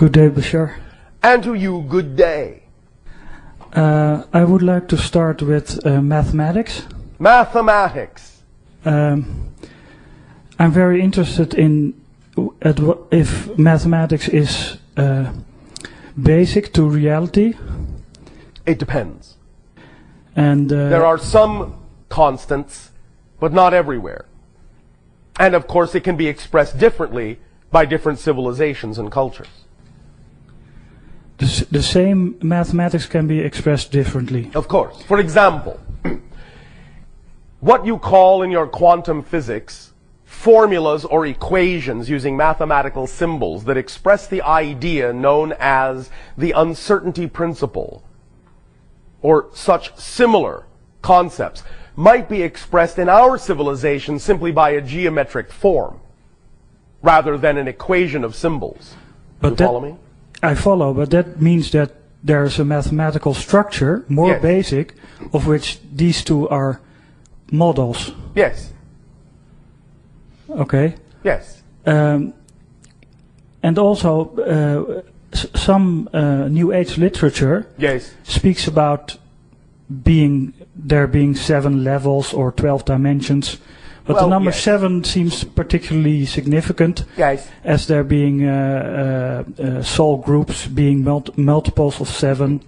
Good day, Bashar. And to you, good day. I would like to start with mathematics. Mathematics. I'm very interested in if mathematics is basic to reality. It depends. And there are some constants, but not everywhere. And of course, it can be expressed differently by different civilizations and cultures. The same mathematics can be expressed differently. Of course. For example, what you call in your quantum physics formulas or equations using mathematical symbols that express the idea known as the uncertainty principle, or such similar concepts, might be expressed in our civilization simply by a geometric form, rather than an equation of symbols. But you follow me? I follow, but that means that there's a mathematical structure, more Yes. basic, of which these two are models. Yes. Okay. Yes. And also, some New Age literature Yes. speaks about there being 7 levels or 12 dimensions. But Well, the number yes. 7 seems particularly significant, Yes. as there being soul groups being multiples of 7.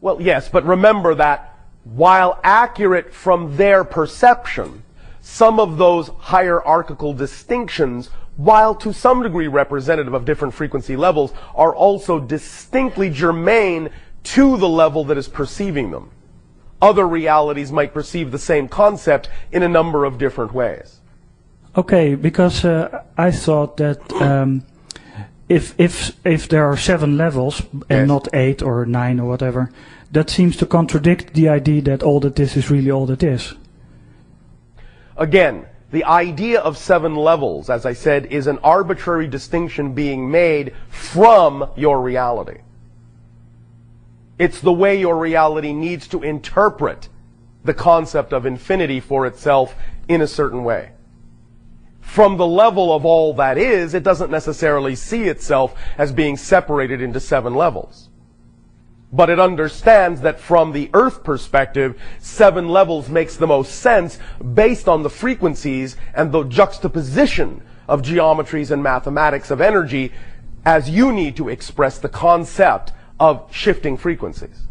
Well, yes, but remember that while accurate from their perception, some of those hierarchical distinctions, while to some degree representative of different frequency levels, are also distinctly germane to the level that is perceiving them. Other realities might perceive the same concept in a number of different ways. Okay, because I thought that if there are 7 levels and Yes. not 8 or 9 or whatever, that seems to contradict the idea that all that is really all that is. Again, the idea of 7 levels, as I said, is an arbitrary distinction being made from your reality. It's the way your reality needs to interpret the concept of infinity for itself in a certain way. From the level of all that is, it doesn't necessarily see itself as being separated into 7 levels. But it understands that from the Earth perspective, 7 levels makes the most sense based on the frequencies and the juxtaposition of geometries and mathematics of energy as you need to express the concept of shifting frequencies.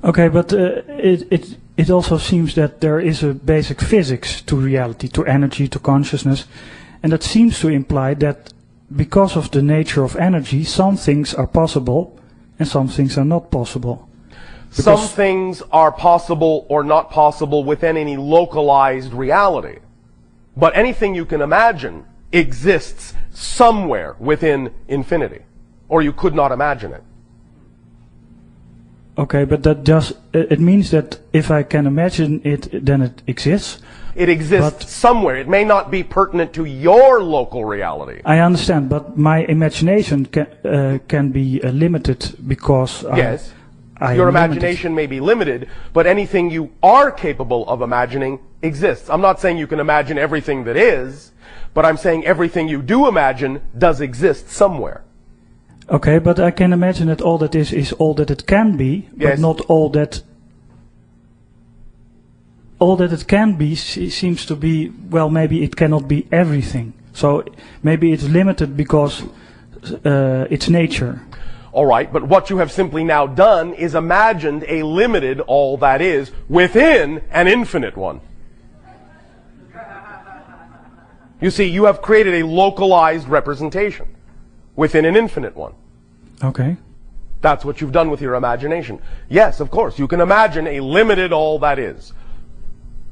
Okay, but it also seems that there is a basic physics to reality, to energy, to consciousness, and that seems to imply that because of the nature of energy, some things are possible and some things are not possible. Some things are possible or not possible within any localized reality. But anything you can imagine exists somewhere within infinity, or you could not imagine it. Okay, but it means that if I can imagine it, then it exists. It exists somewhere. It may not be pertinent to your local reality. I understand, but my imagination can be limited because Yes. I Your am limited. imagination may be limited, but anything you are capable of imagining exists. I'm not saying you can imagine everything that is, but I'm saying everything you do imagine does exist somewhere. Okay, but I can imagine that all that is all that it can be, but Yes. not all that. All that it can be seems to be, well, maybe it cannot be everything. So maybe it's limited because it's nature. All right, but what you have simply now done is imagined a limited all that is within an infinite one. You see, you have created a localized representation within an infinite one. Okay. That's what you've done with your imagination. Yes, of course, you can imagine a limited all that is.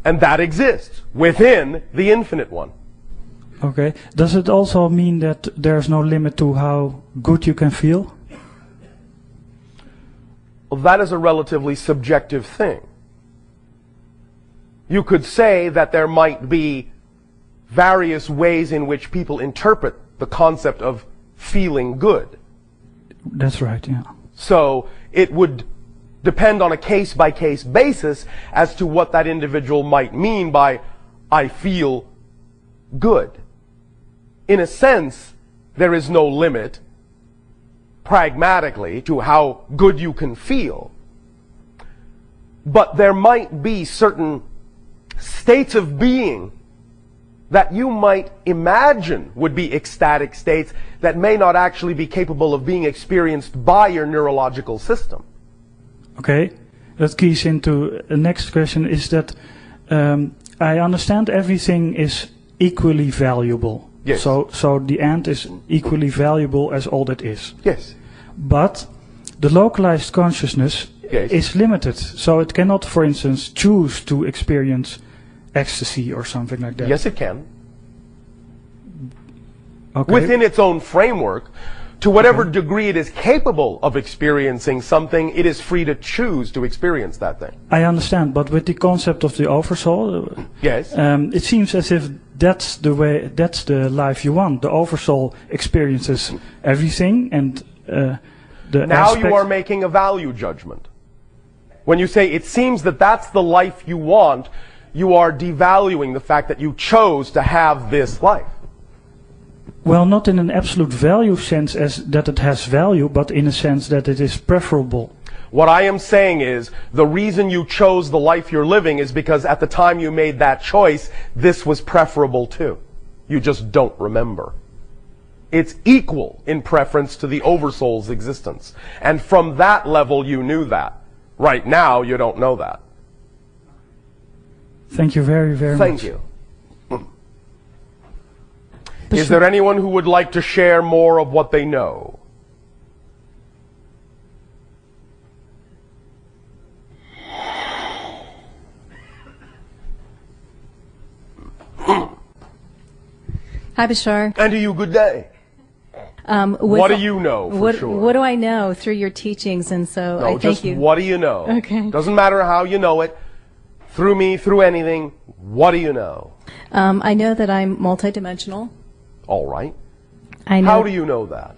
And that exists within the infinite one. Okay. Does it also mean that there's no limit to how good you can feel? Well, that is a relatively subjective thing. You could say that there might be various ways in which people interpret the concept of feeling good. That's right, yeah. So it would depend on a case-by-case basis as to what that individual might mean by, I feel good. In a sense, there is no limit pragmatically to how good you can feel. But there might be certain states of being that you might imagine would be ecstatic states that may not actually be capable of being experienced by your neurological system. Okay, that keys into the next question is that I understand everything is equally valuable. Yes. So the ant is equally valuable as all that is. Yes. But the localized consciousness Yes. is limited. So it cannot, for instance, choose to experience ecstasy or something like that. Yes, it can. Okay. Within its own framework, to whatever degree it is capable of experiencing something, it is free to choose to experience that thing. I understand, but with the concept of the oversoul, Yes. it seems as if that's the way, that's the life you want. The oversoul experiences everything, and the Now you aspect- are making a value judgment. When you say it seems that that's the life you want, you are devaluing the fact that you chose to have this life. Well, not in an absolute value sense as that it has value, but in a sense that it is preferable. What I am saying is, the reason you chose the life you're living is because at the time you made that choice, this was preferable too. You just don't remember. It's equal in preference to the Oversoul's existence. And from that level you knew that. Right now you don't know that. Thank you very, very much. Thank you. Is there anyone who would like to share more of what they know? Hi, Bashar. And to you, good day. What do you know for sure? What do I know through your teachings? And so I No, thank just you. what do you know? Okay. Doesn't matter how you know it. Through me, through anything. What do you know? I know that I'm multidimensional. All right. I know. How do you know that?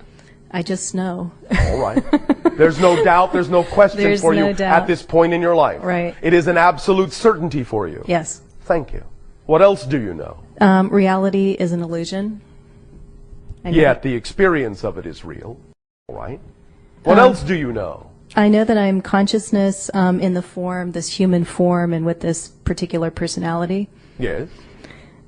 I just know. All right. There's no doubt, there's no question There's for no you doubt. at this point in your life. Right. It is an absolute certainty for you. Yes. Thank you. What else do you know? Reality is an illusion. I know. Yet the experience of it is real. All right. What else do you know? I know that I'm consciousness in the form, this human form, and with this particular personality. Yes.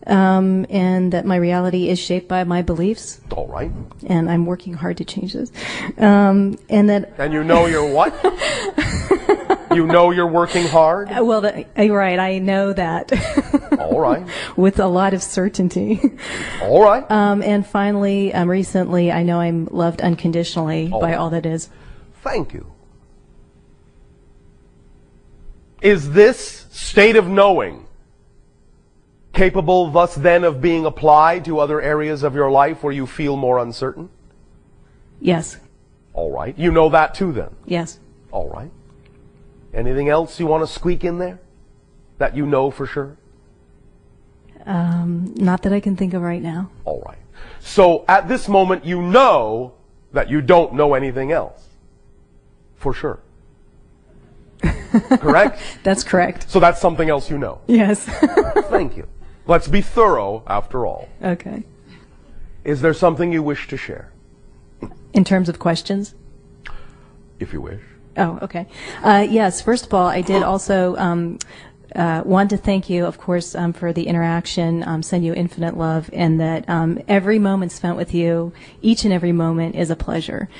And that my reality is shaped by my beliefs. All right. And I'm working hard to change this. And that. And you know you're what? You know you're working hard? Well, right. I know that. All right. With a lot of certainty. All right. And finally, recently, I know I'm loved unconditionally by all that is. Thank you. Is this state of knowing capable thus then of being applied to other areas of your life where you feel more uncertain? Yes. All right. You know that too then? Yes. All right. Anything else you want to squeak in there that you know for sure? Not that I can think of right now. All right. So at this moment you know that you don't know anything else. For sure. Correct? That's correct. So that's something else you know. Yes. Thank you. Let's be thorough after all. Okay. Is there something you wish to share? In terms of questions? If you wish. Oh, okay. Yes, first of all, I did also want to thank you, of course, for the interaction, send you infinite love, and that every moment spent with you, each and every moment, is a pleasure.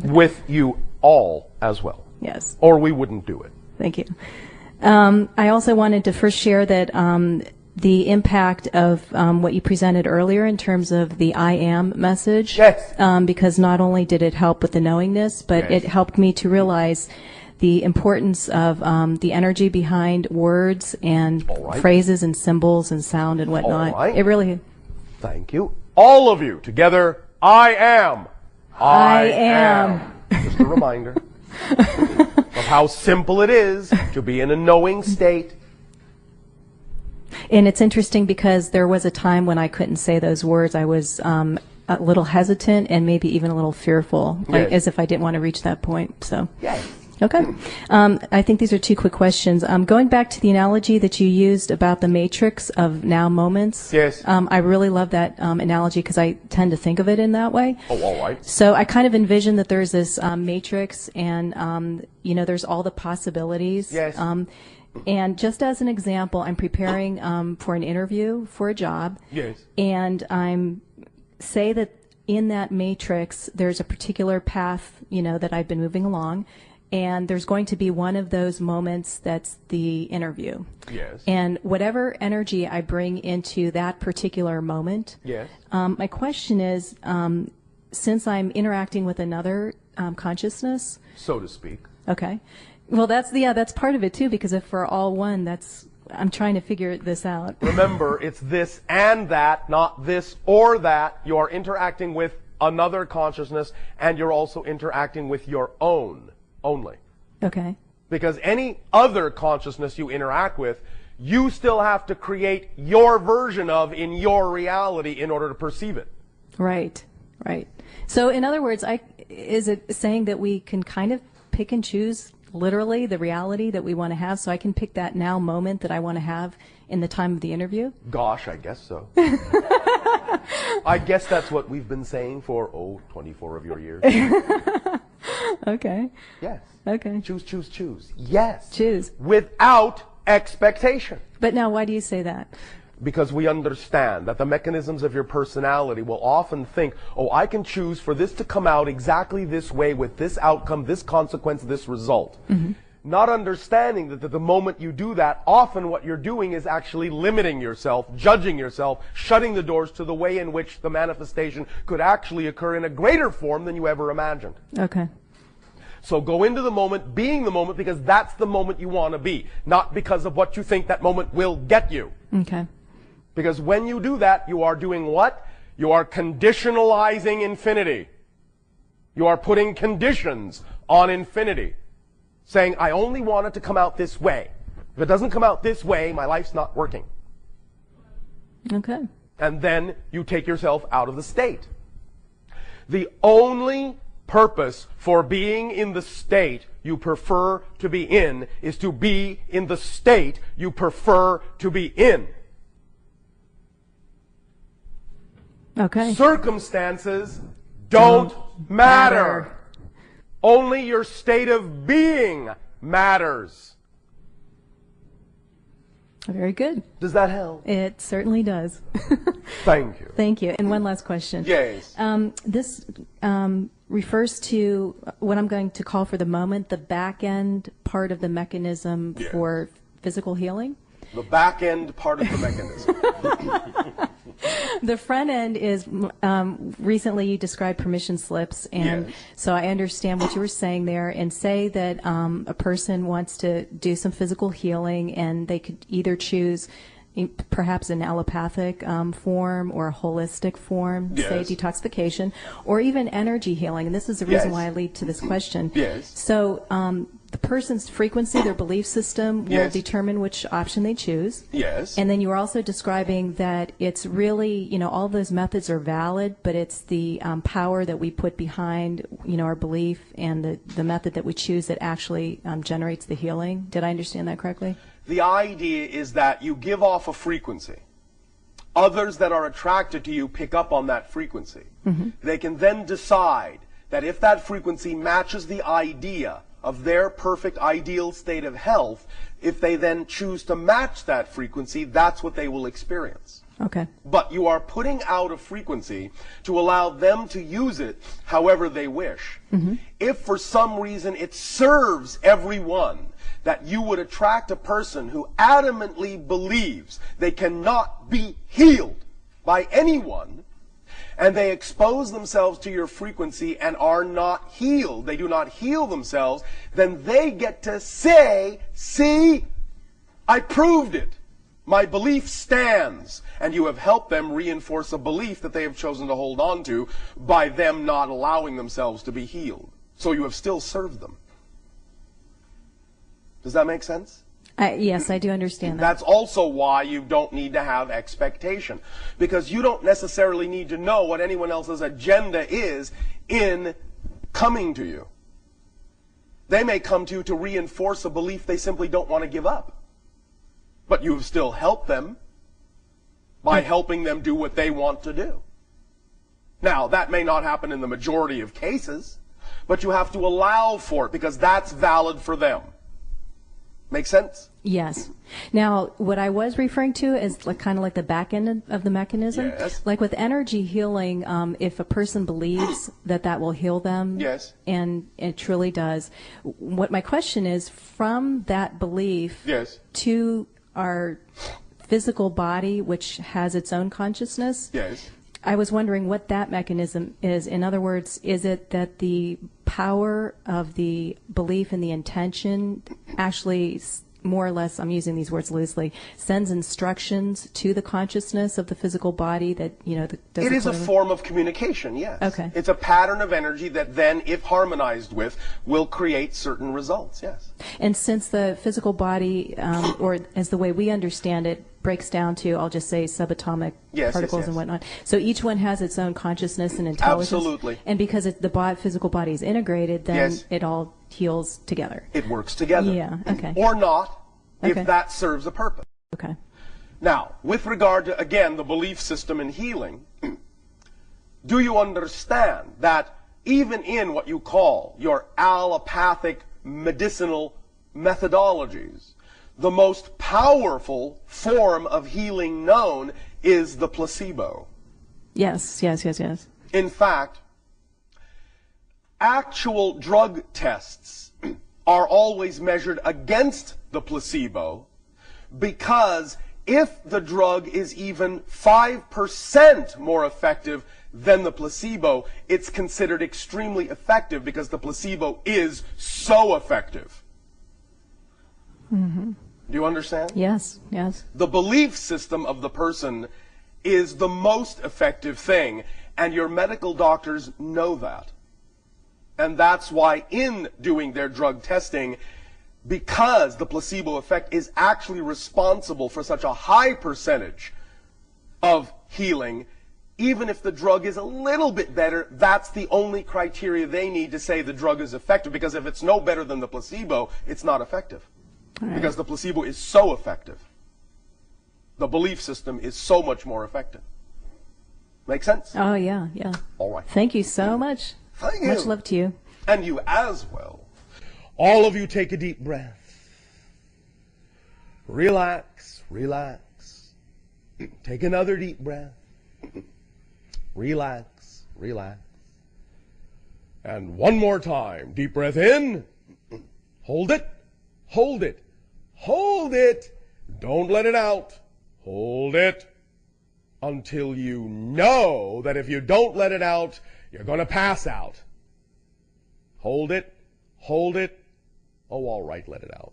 With you all as well. Yes. Or we wouldn't do it. Thank you. I also wanted to first share that the impact of what you presented earlier in terms of the I am message. Yes. Because not only did it help with the knowingness, but Yes. it helped me to realize the importance of the energy behind words and right. phrases and symbols and sound and whatnot. right. It really. Thank you. All of you together, I am. I am. Just a reminder of how simple it is to be in a knowing state. And it's interesting because there was a time when I couldn't say those words. I was a little hesitant and maybe even a little fearful, like, Yes. as if I didn't want to reach that point. So Yes. Okay. I think these are two quick questions. Going back to the analogy that you used about the matrix of now moments. Yes. I really love that analogy because I tend to think of it in that way. Oh, all right. So I kind of envision that there's this matrix and, there's all the possibilities. Yes. And just as an example, I'm preparing for an interview for a job. Yes. And say that in that matrix, there's a particular path, that I've been moving along. And there's going to be one of those moments that's the interview. Yes. And whatever energy I bring into that particular moment, Yes. My question is, since I'm interacting with another consciousness, So to speak. okay, well that's part of it too, because if we're all one, I'm trying to figure this out. Remember, it's this and that, not this or that. You are interacting with another consciousness, and you're also interacting with your own only. Okay. Because any other consciousness you interact with, you still have to create your version of in your reality in order to perceive it. Right. So in other words, is it saying that we can kind of pick and choose literally the reality that we want to have, so I can pick that now moment that I want to have in the time of the interview? Gosh, I guess so. I guess that's what we've been saying for, 24 of your years. Okay. Yes. Okay. Choose. Yes. Choose. Without expectation. But now, why do you say that? Because we understand that the mechanisms of your personality will often think, I can choose for this to come out exactly this way with this outcome, this consequence, this result. Mm-hmm. Not understanding that the moment you do that, often what you're doing is actually limiting yourself, judging yourself, shutting the doors to the way in which the manifestation could actually occur in a greater form than you ever imagined. Okay. So go into the moment, being the moment, because that's the moment you want to be, not because of what you think that moment will get you. Okay. Because when you do that, you are doing what? You are conditionalizing infinity. You are putting conditions on infinity. Saying, I only want it to come out this way. If it doesn't come out this way, my life's not working. Okay. And then you take yourself out of the state. The only purpose for being in the state you prefer to be in is to be in the state you prefer to be in. Okay. Circumstances don't matter. Only your state of being matters. Very good. Does that help? It certainly does. Thank you. Thank you. And one last question. Yes. This refers to what I'm going to call for the moment the back end part of the mechanism for physical healing. The back end part of the mechanism. The front end is, recently you described permission slips, and so I understand what you were saying there, and say that a person wants to do some physical healing, and they could either choose perhaps an allopathic form or a holistic form, say detoxification, or even energy healing, and this is the reason why I lead to this question. So the person's frequency, their belief system, will determine which option they choose. And then you were also describing that it's really, all of those methods are valid, but it's the power that we put behind, our belief and the method that we choose that actually generates the healing. Did I understand that correctly? The idea is that you give off a frequency. Others that are attracted to you pick up on that frequency. Mm-hmm. They can then decide that if that frequency matches the idea of their perfect ideal state of health, if they then choose to match that frequency, that's what they will experience. Okay. But you are putting out a frequency to allow them to use it however they wish. Mm-hmm. If for some reason it serves everyone that you would attract a person who adamantly believes they cannot be healed by anyone, and they expose themselves to your frequency and are not healed, they do not heal themselves, then they get to say, see, I proved it. My belief stands. And you have helped them reinforce a belief that they have chosen to hold on to by them not allowing themselves to be healed. So you have still served them. Does that make sense? Yes, I do understand that. That's also why you don't need to have expectation. Because you don't necessarily need to know what anyone else's agenda is in coming to you. They may come to you to reinforce a belief they simply don't want to give up. But you've still helped them by helping them do what they want to do. Now, that may not happen in the majority of cases, but you have to allow for it because that's valid for them. Make sense? Yes. Now, what I was referring to is like kind of like the back end of the mechanism. Yes. Like with energy healing, if a person believes that that will heal them, Yes. and it truly does. What my question is, from that belief Yes. to our physical body, which has its own consciousness, Yes. I was wondering what that mechanism is. In other words, is it that the power of the belief and the intention actually, more or less, I'm using these words loosely, sends instructions to the consciousness of the physical body that, you know, does It is a form of communication, yes. Okay. It's a pattern of energy that then, if harmonized with, will create certain results, yes. And since the physical body, or as the way we understand it, breaks down to, I'll just say, subatomic particles and whatnot. So each one has its own consciousness and intelligence. Absolutely. And because the physical body is integrated, then it all heals together. It works together. Yeah, okay. Or not, Okay. if that serves a purpose. Okay. Now, with regard to, again, the belief system in healing, do you understand that even in what you call your allopathic medicinal methodologies, the most powerful form of healing known is the placebo? Yes. In fact, actual drug tests are always measured against the placebo, because if the drug is even 5% more effective than the placebo, it's considered extremely effective because the placebo is so effective. Mm-hmm. Do you understand? Yes. The belief system of the person is the most effective thing, and your medical doctors know that. And that's why in doing their drug testing, because the placebo effect is actually responsible for such a high percentage of healing, even if the drug is a little bit better, that's the only criteria they need to say the drug is effective, because if it's no better than the placebo, it's not effective. Right. Because the placebo is so effective. The belief system is so much more effective. Make sense? Oh, yeah. All right. Thank you so much. Thank you. Much love to you. And you as well. All of you take a deep breath. Relax. Take another deep breath. Relax. And one more time. Deep breath in. Hold it. Don't let it out. Hold it until you know that if you don't let it out, you're going to pass out. Hold it. Oh, all right, let it out.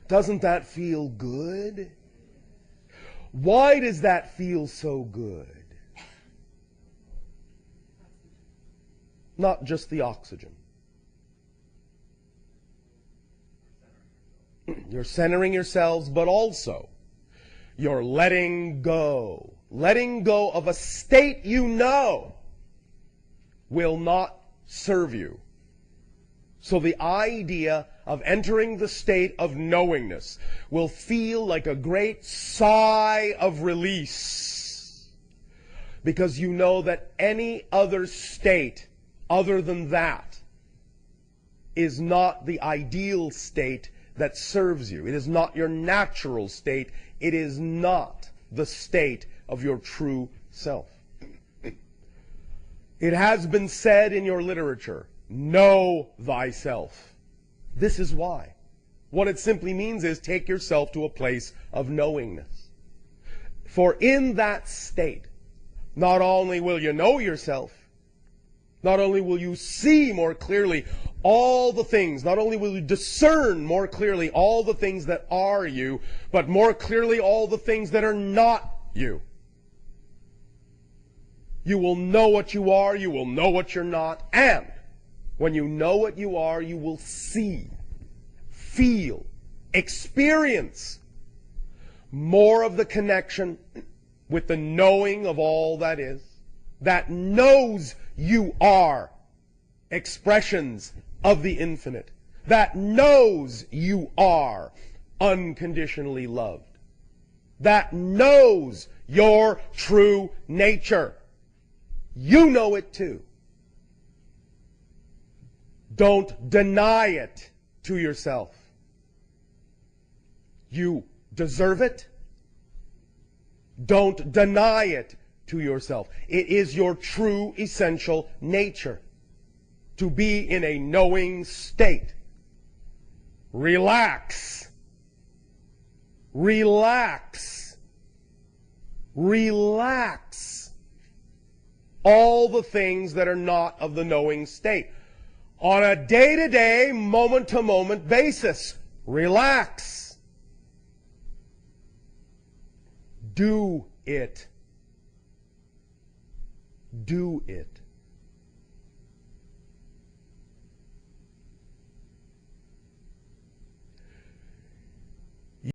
Doesn't that feel good? Why does that feel so good? Not just the oxygen. You're centering yourselves, but also you're letting go of a state you know will not serve you. So the idea of entering the state of knowingness will feel like a great sigh of release, because you know that any other state other than that is not the ideal state that serves you. It is not your natural state. It is not the state of your true self. It has been said in your literature, know thyself. This is why. What it simply means is take yourself to a place of knowingness. For in that state, not only will you know yourself, not only will you see more clearly all the things, not only will you discern more clearly all the things that are you, but more clearly all the things that are not you. You will know what you are, you will know what you're not, and when you know what you are, you will see, feel, experience more of the connection with the knowing of all that is, that knows you are expressions of the infinite, that knows you are unconditionally loved, that knows your true nature. You know it too. Don't deny it to yourself. You deserve it. Don't deny it to yourself. It is your true essential nature to be in a knowing state. Relax. Relax. Relax. All the things that are not of the knowing state. On a day-to-day, moment-to-moment basis. Relax. Do it. Do it.